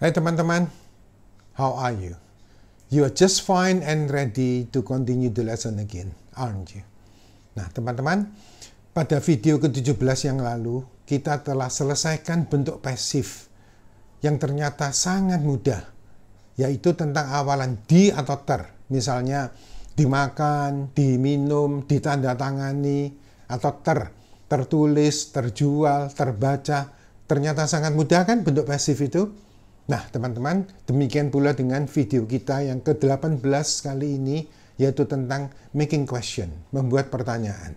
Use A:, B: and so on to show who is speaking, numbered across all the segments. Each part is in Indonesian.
A: Hai teman-teman, how are you? You are just fine and ready to continue the lesson again, aren't you? Nah teman-teman, pada video ke-17 yang lalu, kita telah selesaikan bentuk pasif yang ternyata sangat mudah, yaitu tentang awalan di atau ter. Misalnya, dimakan, diminum, ditandatangani, atau tertulis, terjual, terbaca. Ternyata sangat mudah kan bentuk pasif itu? Nah teman-teman, demikian pula dengan video kita yang ke-18 kali ini, yaitu tentang making question, membuat pertanyaan.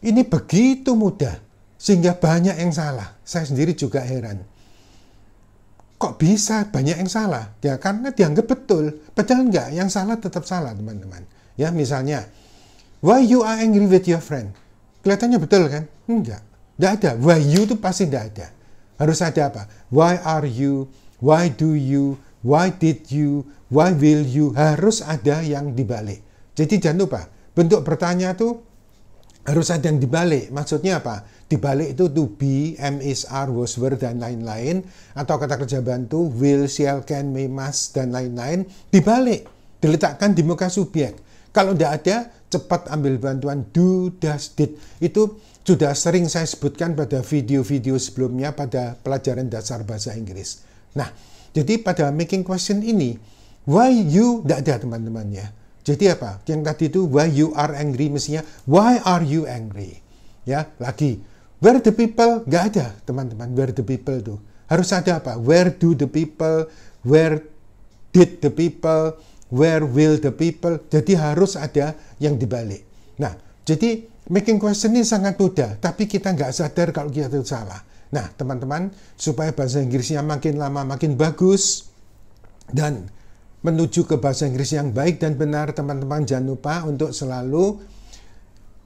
A: Ini begitu mudah, sehingga banyak yang salah. Saya sendiri juga heran. Kok bisa banyak yang salah? Ya karena dianggap betul, padahal enggak, yang salah tetap salah teman-teman. Ya misalnya, why you are angry with your friend? Kelihatannya betul kan? Enggak ada. Why you itu pasti enggak ada. Harus ada apa? Why are you? Why do you? Why did you? Why will you? Harus ada yang dibalik. Jadi jangan lupa, bentuk bertanya tuh harus ada yang dibalik. Maksudnya apa? Dibalik itu to be, am, is, are, was, were, dan lain-lain. Atau kata kerja bantu, will, shall, can, may, must, dan lain-lain. Dibalik. Diletakkan di muka subjek. Kalau tidak ada, cepat ambil bantuan do, does, did. Itu sudah sering saya sebutkan pada video-video sebelumnya pada pelajaran dasar bahasa Inggris. Nah, jadi pada making question ini, why you tidak ada teman-teman ya. Jadi apa? Yang tadi itu why you are angry, mestinya why are you angry? Ya, lagi where the people, nggak ada teman-teman. Where the people tuh harus ada apa? Where do the people? Where did the people? Where will the people? Jadi harus ada yang dibalik. Nah, jadi making question ini sangat mudah, tapi kita nggak sadar kalau kita itu salah. Nah, teman-teman, supaya bahasa Inggrisnya makin lama makin bagus dan menuju ke bahasa Inggris yang baik dan benar, teman-teman jangan lupa untuk selalu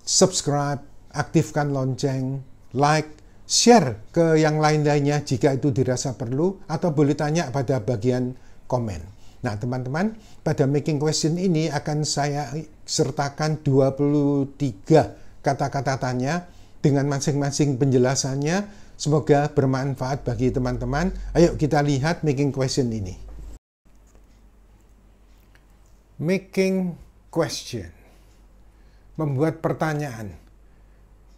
A: subscribe, aktifkan lonceng, like, share ke yang lain-lainnya jika itu dirasa perlu, atau boleh tanya pada bagian komen. Nah, teman-teman, pada making question ini akan saya sertakan 23 kata-kata tanya dengan masing-masing penjelasannya. Semoga bermanfaat bagi teman-teman. Ayo kita lihat making question ini. Making question. Membuat pertanyaan.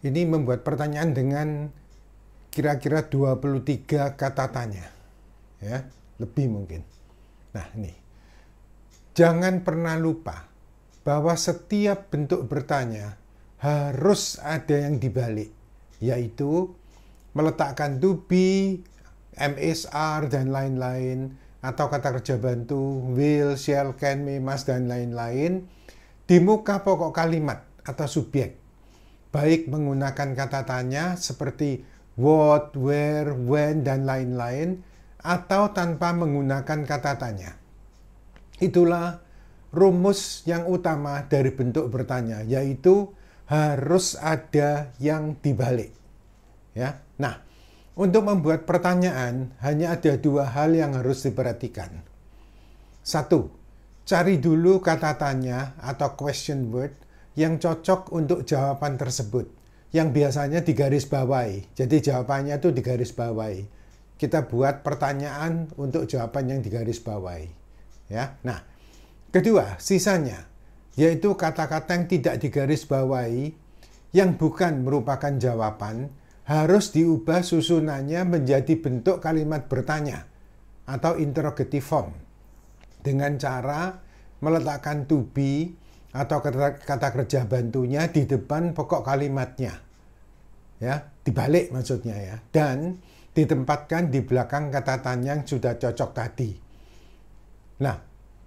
A: Ini membuat pertanyaan dengan kira-kira 23 kata tanya. Ya, lebih mungkin. Nah, ini. Jangan pernah lupa bahwa setiap bentuk bertanya harus ada yang dibalik, yaitu meletakkan to be, am, is, are, dan lain-lain, atau kata kerja bantu, will, shall, can, may, must, dan lain-lain, di muka pokok kalimat atau subjek. Baik menggunakan kata tanya seperti what, where, when, dan lain-lain, atau tanpa menggunakan kata tanya. Itulah rumus yang utama dari bentuk bertanya, yaitu harus ada yang dibalik. Ya. Nah, untuk membuat pertanyaan hanya ada dua hal yang harus diperhatikan. Satu, cari dulu kata tanya atau question word yang cocok untuk jawaban tersebut, yang biasanya digaris bawahi. Jadi jawabannya itu digaris bawahi. Kita buat pertanyaan untuk jawaban yang digaris bawahi. Ya. Nah, kedua, sisanya yaitu kata-kata yang tidak digaris bawahi, yang bukan merupakan jawaban, harus diubah susunannya menjadi bentuk kalimat bertanya atau interrogative form dengan cara meletakkan to be atau kata kerja bantunya di depan pokok kalimatnya. Ya, dibalik maksudnya ya. Dan ditempatkan di belakang kata tanya yang sudah cocok tadi. Nah,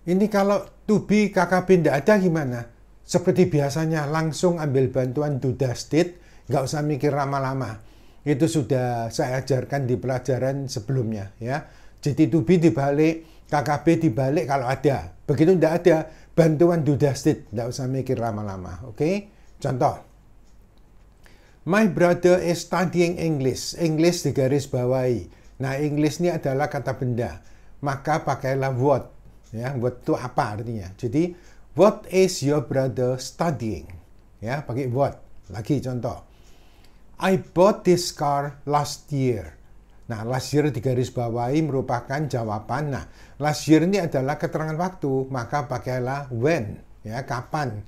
A: ini kalau to be KKB tidak ada gimana? Seperti biasanya langsung ambil bantuan do, does, did, nggak usah mikir lama-lama. Itu sudah saya ajarkan di pelajaran sebelumnya ya. Jadi to be dibalik, KKB dibalik kalau ada. Begitu tidak ada, bantuan do, does, did, tidak usah mikir lama-lama. Oke? Contoh. My brother is studying English. English digaris bawahi. Nah, English ini adalah kata benda. Maka pakailah what. Ya, what itu apa artinya? Jadi, what is your brother studying? Ya, pakai what. Lagi contoh. I bought this car last year. Nah, last year digarisbawahi merupakan jawaban. Nah, last year ini adalah keterangan waktu, maka pakailah when, ya, kapan,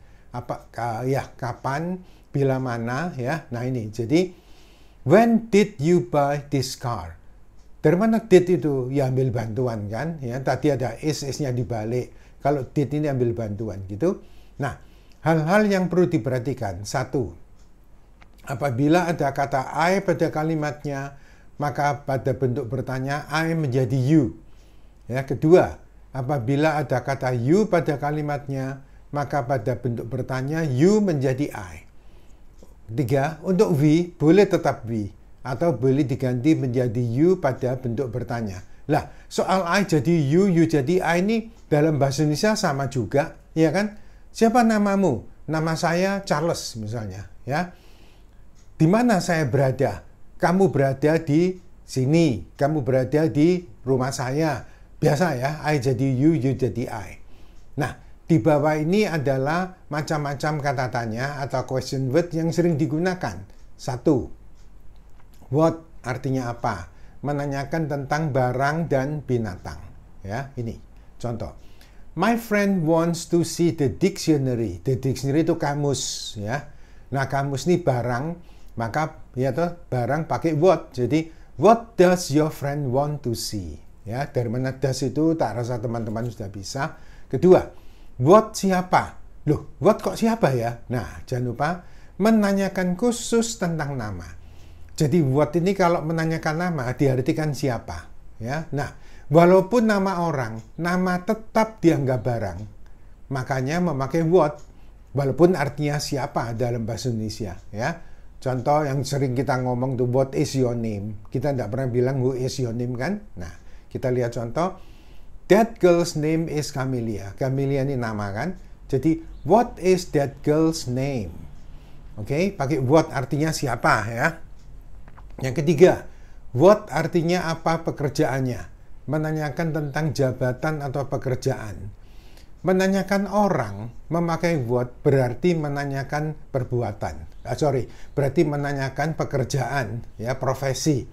A: kapan, bila mana, ya. Nah, ini, jadi when did you buy this car? Dari mana did itu? Ya, ambil bantuan kan, ya. Tadi ada is-nya dibalik. Kalau did ini ambil bantuan gitu. Nah, hal-hal yang perlu diperhatikan. Satu, apabila ada kata I pada kalimatnya, maka pada bentuk bertanya I menjadi you. Ya, kedua, apabila ada kata you pada kalimatnya, maka pada bentuk bertanya you menjadi I. Tiga, untuk we boleh tetap we atau boleh diganti menjadi you pada bentuk bertanya. Lah, soal I jadi you jadi I ini dalam bahasa Indonesia sama juga, ya kan? Siapa namamu? Nama saya Charles misalnya, ya. Di mana saya berada? Kamu berada di sini, kamu berada di rumah saya. Biasa ya, I jadi you jadi I. Nah, di bawah ini adalah macam-macam kata tanya atau question word yang sering digunakan. Satu, what artinya apa? Menanyakan tentang barang dan binatang. Ya, ini contoh. My friend wants to see the dictionary. The dictionary itu kamus, ya. Nah, kamus ini barang, maka ya toh barang pakai what. Jadi what does your friend want to see? Ya, dari mana does itu tak rasa teman-teman sudah bisa. Kedua, what siapa? Loh, what kok siapa ya? Nah, jangan lupa menanyakan khusus tentang nama. Jadi what ini kalau menanyakan nama diartikan siapa, ya. Nah, walaupun nama orang, nama tetap dianggap barang. Makanya memakai what walaupun artinya siapa dalam bahasa Indonesia, ya. Contoh yang sering kita ngomong tuh, what is your name? Kita tidak pernah bilang who is your name kan? Nah, kita lihat contoh. That girl's name is Camelia. Camelia ini nama kan? Jadi, what is that girl's name? Oke, pakai what artinya siapa ya. Yang ketiga, what artinya apa pekerjaannya? Menanyakan tentang jabatan atau pekerjaan. Menanyakan orang memakai what berarti menanyakan perbuatan. Berarti menanyakan pekerjaan, ya, profesi.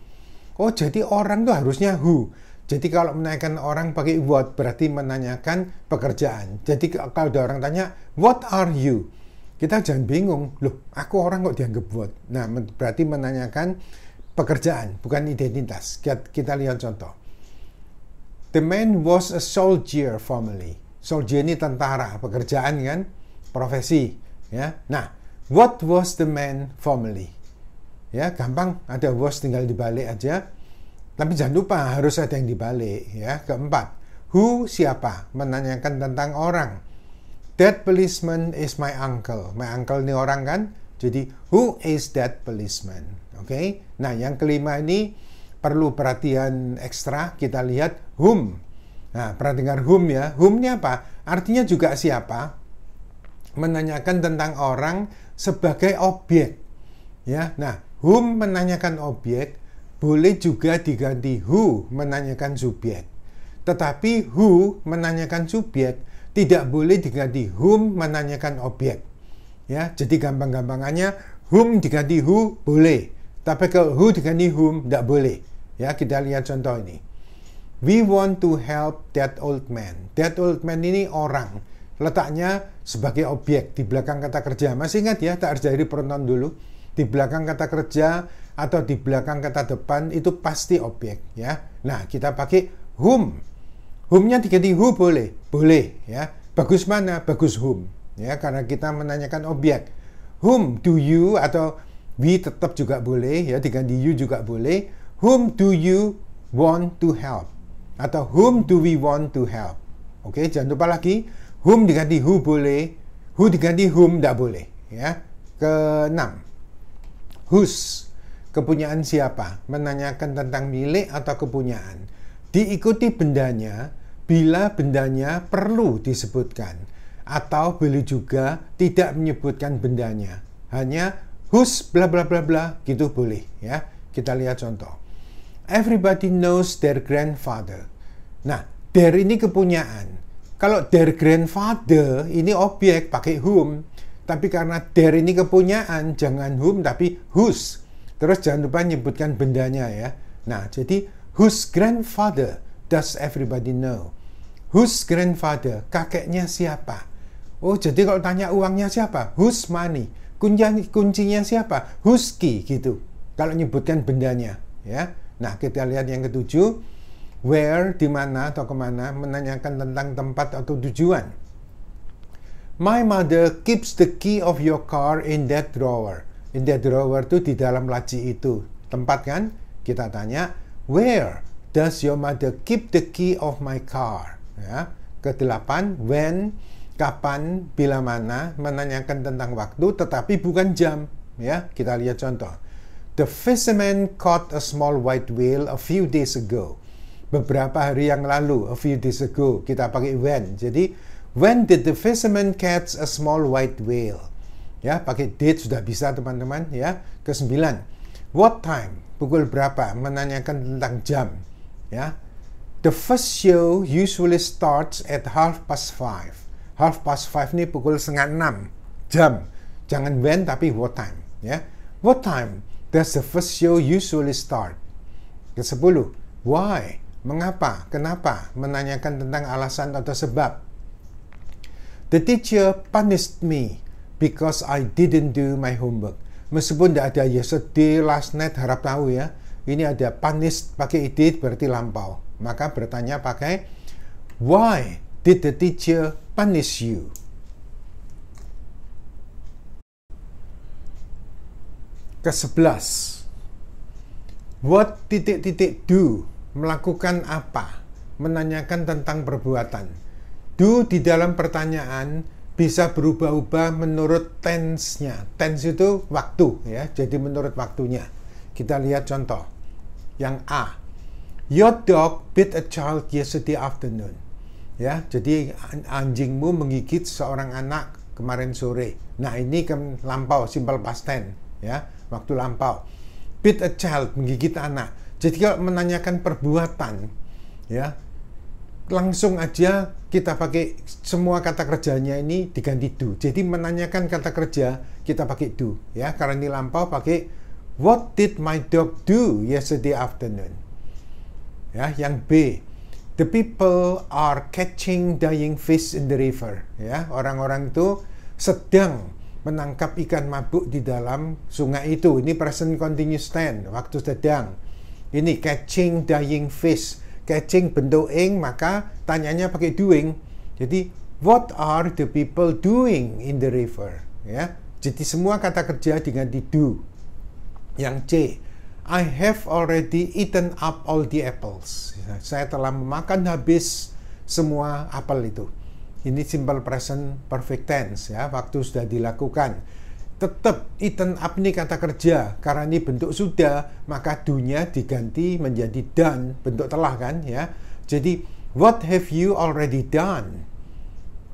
A: Oh, jadi orang tuh harusnya who. Jadi kalau menanyakan orang pakai what berarti menanyakan pekerjaan. Jadi kalau ada orang tanya, what are you? Kita jangan bingung, loh, aku orang kok dianggap what? Nah, berarti menanyakan pekerjaan, bukan identitas. Kita lihat contoh. The man was a soldier formerly. Soldier ini tentara, pekerjaan kan, profesi, ya. Nah, what was the man formerly? Ya, gampang, ada was tinggal dibalik aja. Tapi jangan lupa harus ada yang dibalik, ya. Keempat, who siapa? Menanyakan tentang orang. That policeman is my uncle. My uncle ini orang kan? Jadi who is that policeman? Oke. Nah, yang kelima ini perlu perhatian ekstra. Kita lihat whom. Nah, pernah dengar whom ya? Whom ini apa? Artinya juga siapa? Menanyakan tentang orang sebagai objek. Ya. Nah, whom menanyakan objek, boleh juga diganti who menanyakan subjek. Tetapi who menanyakan subjek tidak boleh diganti whom menanyakan objek. Ya, jadi gampang-gampangannya whom diganti who boleh. Tapi kalau who diganti whom tidak boleh. Ya, kita lihat contoh ini. We want to help that old man. That old man ini orang. Letaknya sebagai objek di belakang kata kerja. Masih ingat ya, tak harus dari pronoun dulu. Di belakang kata kerja atau di belakang kata depan itu pasti objek, ya. Nah, kita pakai whom. Whom-nya diganti who boleh? Boleh, ya. Bagus mana? Bagus whom. Ya, karena kita menanyakan objek. Whom do you atau we tetap juga boleh, ya, diganti you juga boleh. Whom do you want to help? Atau whom do we want to help? Oke, jangan lupa lagi, whom diganti who boleh, who diganti whom tidak boleh, ya. Keenam, whose. Kepunyaan siapa? Menanyakan tentang milik atau kepunyaan. Diikuti bendanya bila bendanya perlu disebutkan. Atau boleh juga tidak menyebutkan bendanya. Hanya whose bla bla bla bla gitu boleh, ya. Kita lihat contoh. Everybody knows their grandfather. Nah, their ini kepunyaan. Kalau their grandfather ini objek pakai whom. Tapi karena their ini kepunyaan jangan whom tapi whose. Terus jangan lupa menyebutkan bendanya, ya. Nah, jadi whose grandfather does everybody know? Whose grandfather? Kakeknya siapa? Oh, jadi kalau tanya uangnya siapa? Whose money? Kuncinya siapa? Whose key gitu. Kalau nyebutkan bendanya, ya. Nah, kita lihat yang ketujuh. Where, di mana atau kemana, menanyakan tentang tempat atau tujuan. My mother keeps the key of your car in that drawer. In that drawer itu di dalam laci itu. Tempat kan? Kita tanya, where does your mother keep the key of my car? Ya. Kedelapan, when, kapan, bila mana, menanyakan tentang waktu, tetapi bukan jam. Ya, kita lihat contoh. The fisherman caught a small white whale a few days ago. Beberapa hari yang lalu, a few days ago, kita pakai when. Jadi, when did the fisherman catch a small white whale? Ya, pakai date sudah bisa teman-teman. Ya, kesembilan. What time? Pukul berapa? Menanyakan tentang jam. Ya, the first show usually starts at 5:30. 5:30 ini pukul 5:30 jam. Jangan when tapi what time. Ya, what time does the first show usually start? Ke-10. Why? Mengapa? Kenapa? Menanyakan tentang alasan atau sebab. The teacher punished me because I didn't do my homework. Meskipun tidak ada yesterday, last night, harap tahu ya. Ini ada punished pakai did berarti lampau. Maka bertanya pakai why did the teacher punish you? Ke-11. What do? Melakukan apa? Menanyakan tentang perbuatan. Do di dalam pertanyaan bisa berubah-ubah menurut tense-nya. Tense itu waktu ya. Jadi menurut waktunya. Kita lihat contoh. Yang A. Your dog bit a child yesterday afternoon. Ya, jadi anjingmu menggigit seorang anak kemarin sore. Nah, ini kan lampau, simple past tense ya, waktu lampau. Bit a child, menggigit anak. Jadi kalau menanyakan perbuatan ya, langsung aja kita pakai semua kata kerjanya ini diganti do. Jadi menanyakan kata kerja kita pakai do ya, karena ini lampau pakai what did my dog do yesterday afternoon. Ya, yang B. The people are catching dying fish in the river. Ya, orang-orang itu sedang menangkap ikan mabuk di dalam sungai itu. Ini present continuous tense, waktu sedang. Ini catching dying fish. Catching bentuk ing, maka tanyanya pakai doing. Jadi, what are the people doing in the river? Ya, jadi semua kata kerja diganti do. Yang C. I have already eaten up all the apples. Saya telah memakan habis semua apel itu. Ini simple present perfect tense ya, waktu sudah dilakukan. Tetap eaten up ini kata kerja, karena ini bentuk sudah, maka do-nya diganti menjadi done, bentuk telah kan ya. Jadi what have you already done?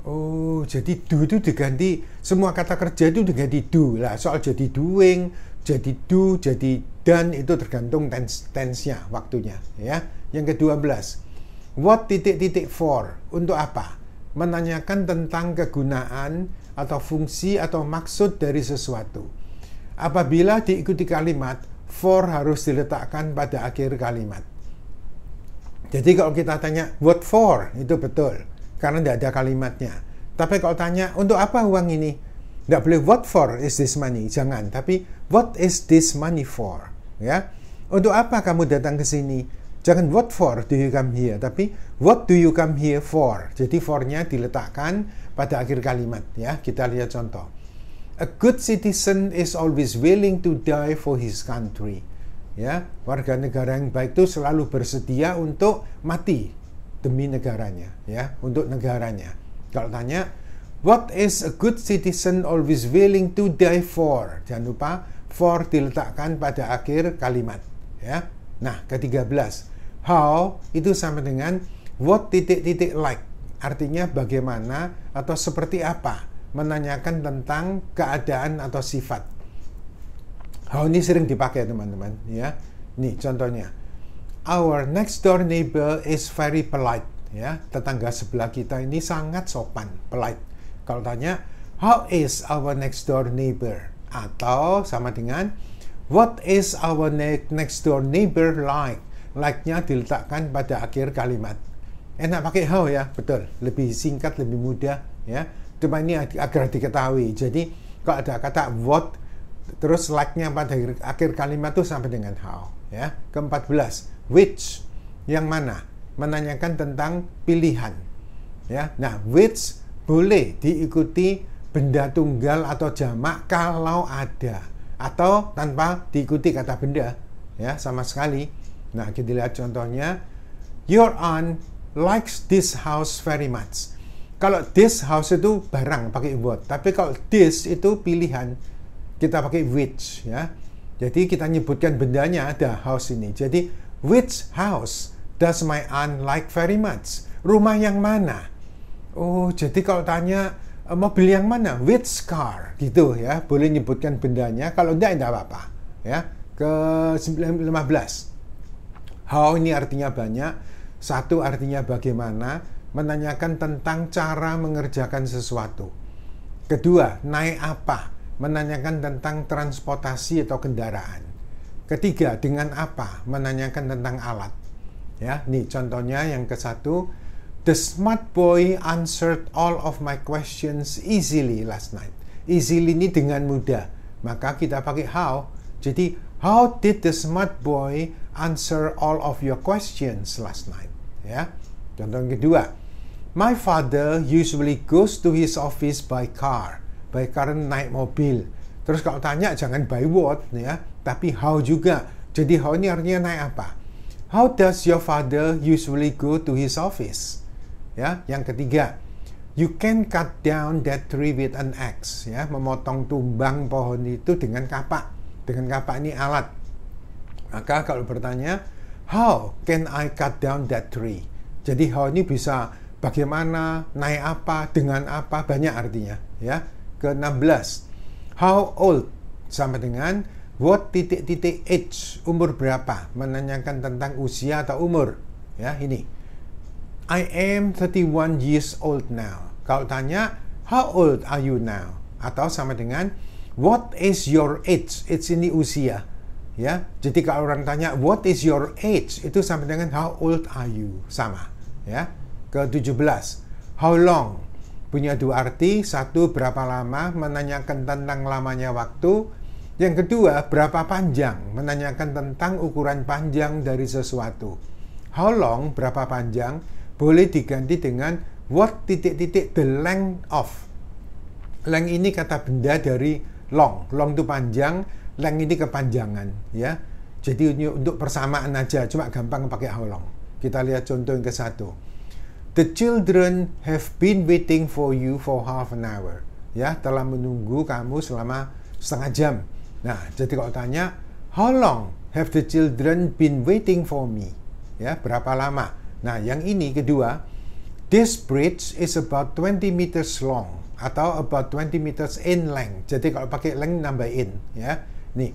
A: Oh, jadi do itu diganti, semua kata kerja itu diganti do. Lah, soal jadi doing, jadi do, jadi done itu tergantung tense-nya, waktunya ya. Yang ke-12. What for? Untuk apa? Menanyakan tentang kegunaan atau fungsi atau maksud dari sesuatu. Apabila diikuti kalimat, for harus diletakkan pada akhir kalimat. Jadi kalau kita tanya what for, itu betul, karena tidak ada kalimatnya. Tapi kalau tanya untuk apa uang ini, tidak boleh what for is this money, jangan. Tapi what is this money for? Ya, untuk apa kamu datang ke sini? Jangan what for do you come here, tapi what do you come here for? Jadi for-nya diletakkan pada akhir kalimat ya. Kita lihat contoh. A good citizen is always willing to die for his country. Ya, warga negara yang baik itu selalu bersedia untuk mati demi negaranya ya, untuk negaranya. Kalau tanya what is a good citizen always willing to die for? Jangan lupa for diletakkan pada akhir kalimat ya. Nah, ke-13. How itu sama dengan what like. Artinya bagaimana atau seperti apa. Menanyakan tentang keadaan atau sifat. How ini sering dipakai teman-teman ya. Nih contohnya. Our next door neighbor is very polite ya. Tetangga sebelah kita ini sangat sopan, polite. Kalau tanya how is our next door neighbor? Atau sama dengan What is our next door neighbor like? Like-nya diletakkan pada akhir kalimat. Enak pakai how ya, betul. Lebih singkat, lebih mudah ya. Cuma ini agar diketahui. Jadi kalau ada kata what, terus like-nya pada akhir kalimat itu sampai dengan how ya. Ke-14, which, yang mana? Menanyakan tentang pilihan ya. Nah, which boleh diikuti benda tunggal atau jamak kalau ada, atau tanpa diikuti kata benda ya sama sekali. Nah, kita lihat contohnya. Your aunt likes this house very much. Kalau this house itu barang pakai what, tapi kalau this itu pilihan kita pakai which ya. Jadi kita nyebutkan bendanya ada house ini. Jadi which house does my aunt like very much? Rumah yang mana? Oh, jadi kalau tanya mobil yang mana? Which car? Gitu ya. Boleh nyebutkan bendanya. Kalau tidak apa-apa. Ya. Ke-15. How ini artinya banyak. Satu artinya bagaimana. Menanyakan tentang cara mengerjakan sesuatu. Kedua, naik apa? Menanyakan tentang transportasi atau kendaraan. Ketiga, dengan apa? Menanyakan tentang alat. Ya, nih contohnya yang ke-1. The smart boy answered all of my questions easily last night. Easily ini dengan mudah. Maka kita pakai how. Jadi, how did the smart boy answer all of your questions last night? Ya. Contoh yang kedua. My father usually goes to his office by car. By car naik mobil. Terus kalau tanya jangan by what ya, tapi how juga. Jadi how ini artinya naik apa? How does your father usually go to his office? Ya, yang ketiga, you can cut down that tree with an axe. Ya, memotong tumbang pohon itu dengan kapak. Dengan kapak ini alat. Maka kalau bertanya, how can I cut down that tree? Jadi how ini bisa bagaimana, naik apa, dengan apa, banyak artinya. Ya, ke-16, how old sama dengan what titik-titik age, umur berapa? Menanyakan tentang usia atau umur. Ya, ini. I am 31 years old now. Kalau tanya, how old are you now? Atau sama dengan, what is your age? Age ini usia. Ya, jadi kalau orang tanya, what is your age? Itu sama dengan, how old are you? Sama. Ya, ke-17, how long? Punya dua arti. Satu, berapa lama? Menanyakan tentang lamanya waktu. Yang kedua, berapa panjang? Menanyakan tentang ukuran panjang dari sesuatu. How long? Berapa panjang? Boleh diganti dengan what titik-titik the length of. Length ini kata benda dari long. Long itu panjang, length ini kepanjangan ya. Jadi untuk persamaan aja, cuma gampang pakai how long. Kita lihat contoh yang ke-1. The children have been waiting for you for half an hour. Ya, telah menunggu kamu selama setengah jam. Nah, jadi kalau tanya, how long have the children been waiting for me? Ya, berapa lama? Nah, yang ini kedua, this bridge is about 20 meters long atau about 20 meters in length. Jadi kalau pakai length nambah in, ya. Nih,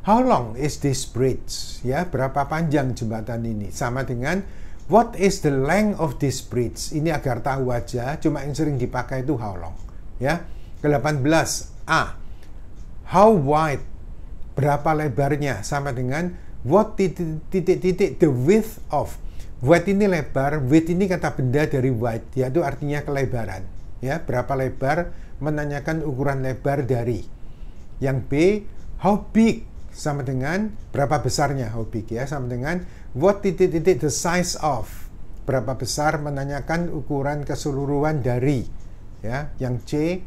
A: how long is this bridge? Ya, berapa panjang jembatan ini? Sama dengan what is the length of this bridge? Ini agar tahu aja, cuma yang sering dipakai itu how long, ya. Ke-18, A. How wide? Berapa lebarnya? Sama dengan what titik-titik the width of. Wide ini lebar, width ini kata benda dari wide, yaitu artinya kelebaran. Ya, berapa lebar? Menanyakan ukuran lebar dari. Yang B, how big? Sama dengan berapa besarnya, how big ya, sama dengan what titik-titik the size of. Berapa besar? Menanyakan ukuran keseluruhan dari. Ya, yang C,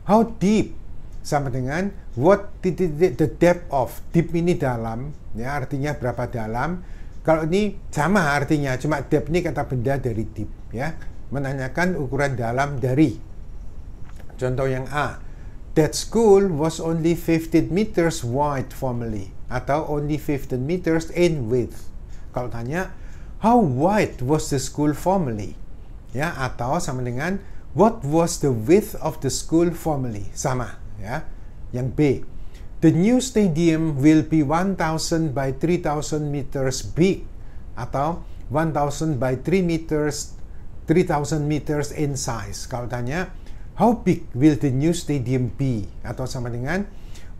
A: how deep? Sama dengan what titik-titik the depth of. Deep ini dalam, ya, artinya berapa dalam. Kalau ini sama artinya, cuma depth ini kata benda dari deep, ya. Menanyakan ukuran dalam dari. Contoh yang A. That school was only 15 meters wide formerly, atau only 15 meters in width. Kalau tanya, how wide was the school formerly? Ya, atau sama dengan what was the width of the school formerly? Sama, ya. Yang B. The new stadium will be 1,000 by 3,000 meters big, atau 1,000 by 3,000 meters in size. Kalau tanya, how big will the new stadium be? Atau sama dengan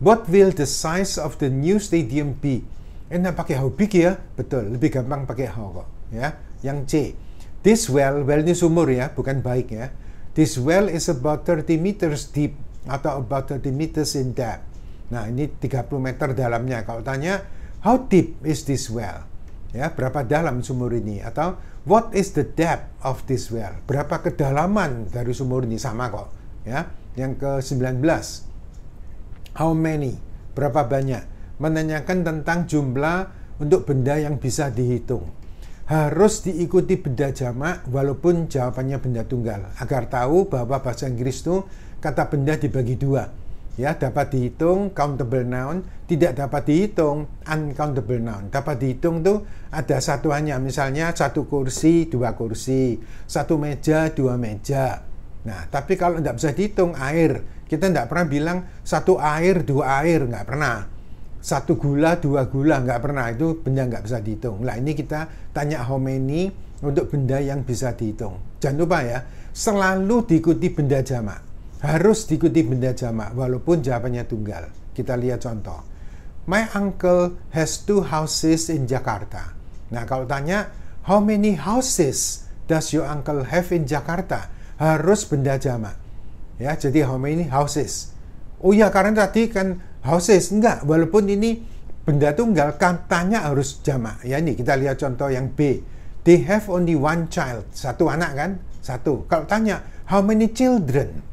A: What will the size of the new stadium be? Enak pakai how big ya? Betul, lebih gampang pakai how kok. Ya, yang C. This well ini sumur ya, bukan baik ya. This well is about 30 meters deep atau about 30 meters in depth. Nah, ini 30 meter dalamnya. Kalau tanya, how deep is this well? Ya, berapa dalam sumur ini? Atau what is the depth of this well? Berapa kedalaman dari sumur ini? Sama kok. Ya, yang ke-19. How many? Berapa banyak? Menanyakan tentang jumlah untuk benda yang bisa dihitung. Harus diikuti benda jamak walaupun jawabannya benda tunggal. Agar tahu bahwa bahasa Inggris itu kata benda dibagi dua. Ya, dapat dihitung countable noun, tidak dapat dihitung uncountable noun. Dapat dihitung tuh ada satuannya, misalnya satu kursi, dua kursi, satu meja, dua meja. Nah, tapi kalau tidak bisa dihitung air, kita tidak pernah bilang satu air, dua air, nggak pernah. Satu gula, dua gula, nggak pernah. Itu benda nggak bisa dihitung. Nah, ini kita tanya how many untuk benda yang bisa dihitung. Jangan lupa ya, selalu diikuti benda jamak. Harus diikuti benda jamak walaupun jawabannya tunggal. Kita lihat contoh. My uncle has 2 houses in Jakarta. Nah, kalau tanya how many houses does your uncle have in Jakarta? Harus benda jamak. Ya, jadi how many houses? Oh ya, karena tadi kan houses. Enggak, walaupun ini benda tunggal, katanya harus jamak. Ya, ini kita lihat contoh yang B. They have only one child. Satu anak kan? Satu. Kalau tanya how many children?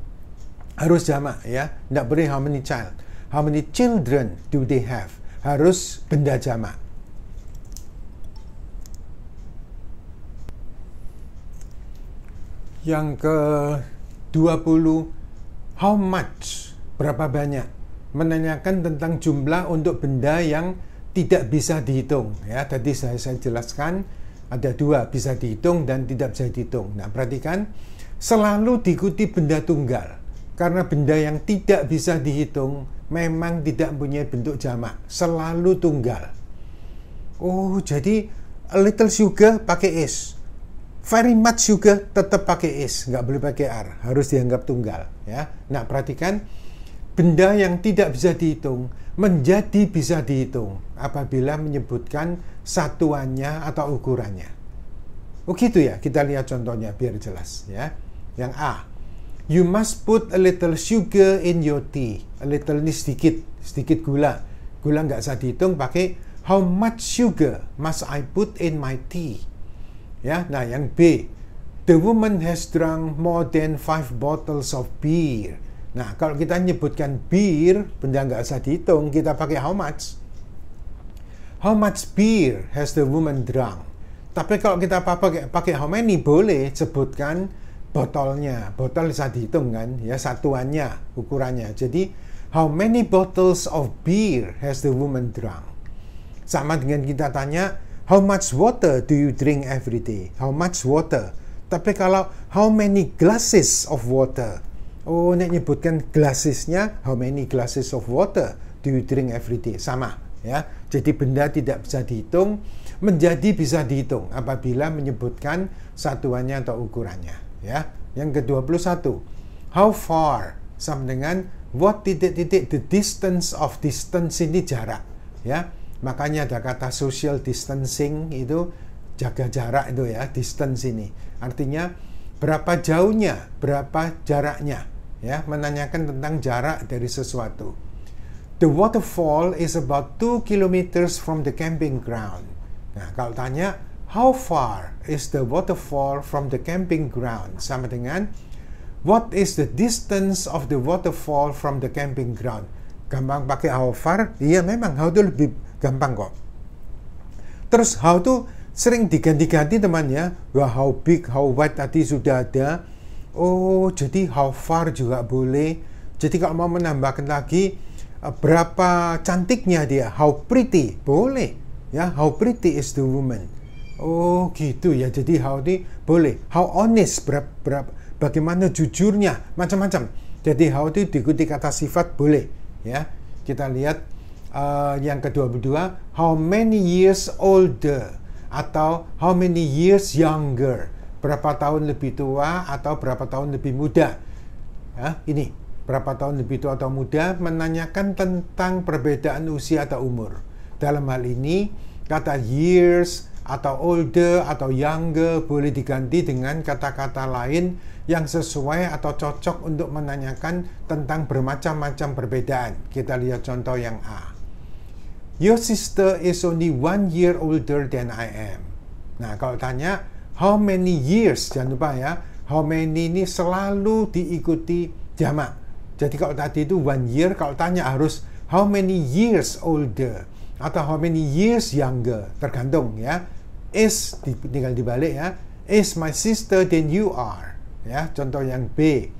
A: Harus jamak ya, tidak boleh how many child. How many children do they have? Harus benda jamak. Yang ke-20, how much? Berapa banyak? Menanyakan tentang jumlah untuk benda yang tidak bisa dihitung. Ya, tadi saya jelaskan ada dua, bisa dihitung dan tidak bisa dihitung. Nah, perhatikan, selalu diikuti benda tunggal. Karena benda yang tidak bisa dihitung memang tidak punya bentuk jamak, selalu tunggal. Oh, jadi a little sugar pakai is, very much sugar tetap pakai is, nggak boleh pakai r, harus dianggap tunggal. Ya, nah perhatikan, benda yang tidak bisa dihitung menjadi bisa dihitung apabila menyebutkan satuannya atau ukurannya. Oh gitu ya, kita lihat contohnya biar jelas ya. Yang A. You must put a little sugar in your tea. A little ini sedikit gula. Gula nggak bisa dihitung, pakai how much sugar must I put in my tea? Ya, nah yang B. The woman has drunk more than 5 bottles of beer. Nah, kalau kita nyebutkan beer, benda nggak bisa dihitung, kita pakai how much. How much beer has the woman drunk? Tapi kalau kita pakai how many, boleh sebutkan botolnya. Botol bisa dihitung kan, ya satuannya, ukurannya. Jadi how many bottles of beer has the woman drunk? Sama dengan kita tanya how much water do you drink every day? How much water? Tapi kalau how many glasses of water? Oh, nek nyebutkan glassesnya, how many glasses of water do you drink every day? Sama ya. Jadi benda tidak bisa dihitung menjadi bisa dihitung apabila menyebutkan satuannya atau ukurannya. Ya, yang ke-21, how far sama dengan what titik-titik, the distance of, distance ini jarak ya, makanya ada kata social distancing, itu jaga jarak itu ya, distance ini artinya berapa jauhnya, berapa jaraknya ya, menanyakan tentang jarak dari sesuatu. The waterfall is about 2 kilometers from the camping ground. Nah, kalau tanya how far is the waterfall from the camping ground? Sama dengan what is the distance of the waterfall from the camping ground? Gampang pakai how far? Iya memang, how itu lebih gampang kok. Terus how itu sering diganti-ganti temannya. Wah, how big, how wide tadi sudah ada. Oh, jadi how far juga boleh. Jadi kalau mau menambahkan lagi berapa cantiknya dia, how pretty, boleh. Ya, how pretty is the woman. Oh gitu ya, jadi how ini boleh. How honest, bagaimana jujurnya, macam-macam. Jadi how itu diikuti kata sifat boleh. Ya, kita lihat yang ke-22, how many years older atau how many years younger. Berapa tahun lebih tua atau berapa tahun lebih muda. Ya, ini berapa tahun lebih tua atau muda, menanyakan tentang perbedaan usia atau umur. Dalam hal ini, kata years atau older atau younger boleh diganti dengan kata-kata lain yang sesuai atau cocok untuk menanyakan tentang bermacam-macam perbedaan. Kita lihat contoh yang A. Your sister is only 1 year older than I am. Nah, kalau tanya how many years, jangan lupa ya, how many ini selalu diikuti jamak. Jadi kalau tadi itu 1 year, kalau tanya harus how many years older atau how many years younger, tergantung ya. Is tinggal dibalik ya. Is my sister than you are. Ya, contoh yang B.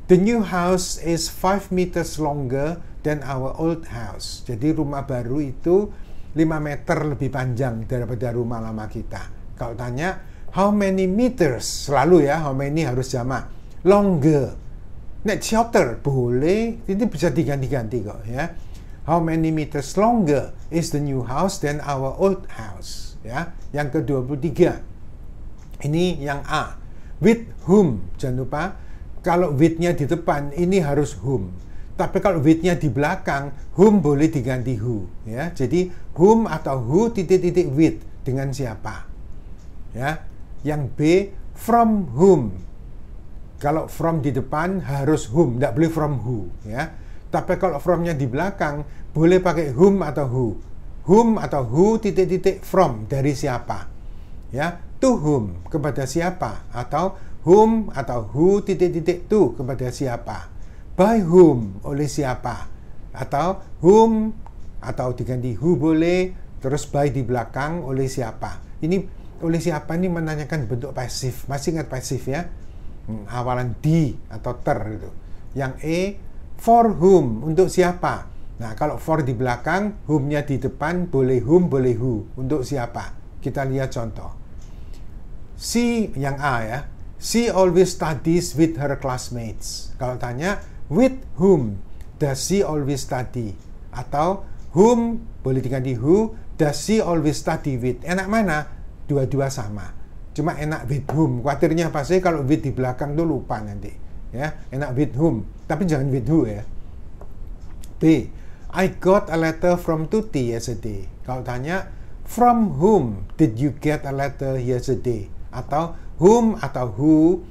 A: The new house is 5 meters longer than our old house. Jadi rumah baru itu 5 meter lebih panjang daripada rumah lama kita. Kalau tanya how many meters, selalu ya, how many harus jamak. Longer. Nek shorter boleh, ini bisa diganti-ganti kok ya. How many meters longer is the new house than our old house? Ya, yang ke-23. Ini yang A. With whom? Jangan lupa, kalau with-nya di depan ini harus whom. Tapi kalau with-nya di belakang, whom boleh diganti who. Ya, jadi whom atau who titik-titik with, dengan siapa. Ya, yang B, from whom. Kalau from di depan harus whom, tidak boleh from who. Ya, tapi kalau from-nya di belakang boleh pakai whom atau who. Whom atau who titik-titik from, dari siapa. Ya, to whom, kepada siapa, atau whom atau who titik-titik to, kepada siapa. By whom, oleh siapa, atau whom atau diganti who boleh, terus by di belakang oleh siapa. Ini oleh siapa ini menanyakan bentuk pasif. Masih ingat pasif ya? Awalan di atau ter itu. Yang E, for whom, untuk siapa. Nah, kalau for di belakang, whom-nya di depan, boleh whom, boleh who. Untuk siapa? Kita lihat contoh. She, yang A ya. She always studies with her classmates. Kalau tanya, with whom does she always study? Atau whom, boleh diganti who, does she always study with? Enak mana? Dua-dua sama. Cuma enak with whom. Khawatirnya pasti kalau with di belakang tuh lupa nanti. Ya, enak with whom. Tapi jangan with who ya. B. I got a letter from Tuti yesterday. Kalau tanya, from whom did you get a letter yesterday? Atau whom atau who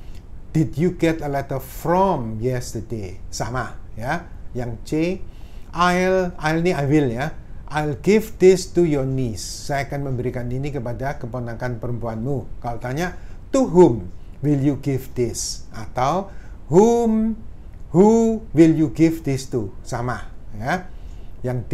A: did you get a letter from yesterday? Sama ya. Yang C, I'll ini I will ya. I'll give this to your niece. Saya akan memberikan ini kepada keponakan perempuanmu. Kalau tanya, to whom will you give this? Atau who will you give this to? Sama ya. Yang D,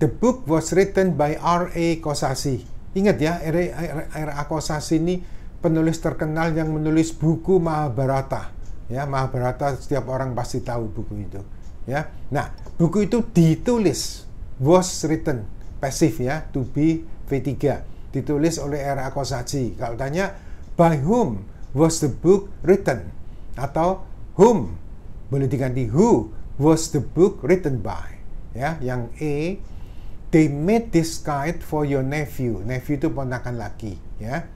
A: the book was written by R.A. Kosasih. Ingat ya, R.A. Kosasih ini penulis terkenal yang menulis buku Mahabharata. Ya, Mahabharata setiap orang pasti tahu buku itu. Ya, nah buku itu ditulis, was written, pasif ya, to be V3, ditulis oleh R.A. Kosasih. Kalau tanya, by whom was the book written? Atau whom, boleh diganti who was the book written by. Ya, yang E, they made this kite for your nephew. Nephew itu ponakan laki, ya.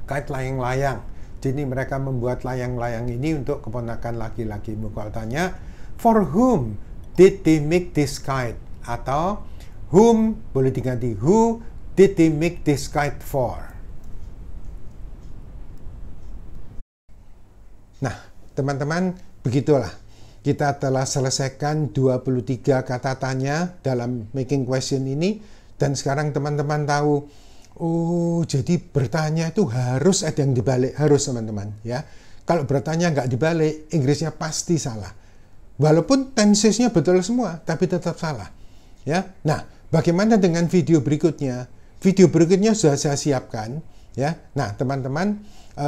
A: Kite layang-layang. Jadi mereka membuat layang-layang ini untuk keponakan laki-lakimu. Kalau tanya, for whom did they make this kite? Atau whom, boleh diganti who did they make this kite for? Nah, teman-teman, begitulah. Kita telah selesaikan 23 kata tanya dalam making question ini. Dan sekarang teman-teman tahu, oh, jadi bertanya itu harus ada yang dibalik. Harus, teman-teman. Ya. Kalau bertanya nggak dibalik, Inggrisnya pasti salah. Walaupun tensesnya betul semua, tapi tetap salah. Ya. Nah, bagaimana dengan video berikutnya? Video berikutnya sudah saya siapkan. Ya. Nah, teman-teman,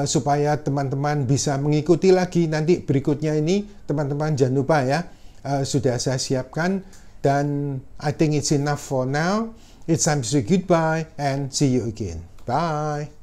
A: supaya teman-teman bisa mengikuti lagi nanti berikutnya ini, teman-teman jangan lupa ya, sudah saya siapkan. Dan I think it's enough for now. It's time to say goodbye and see you again. Bye.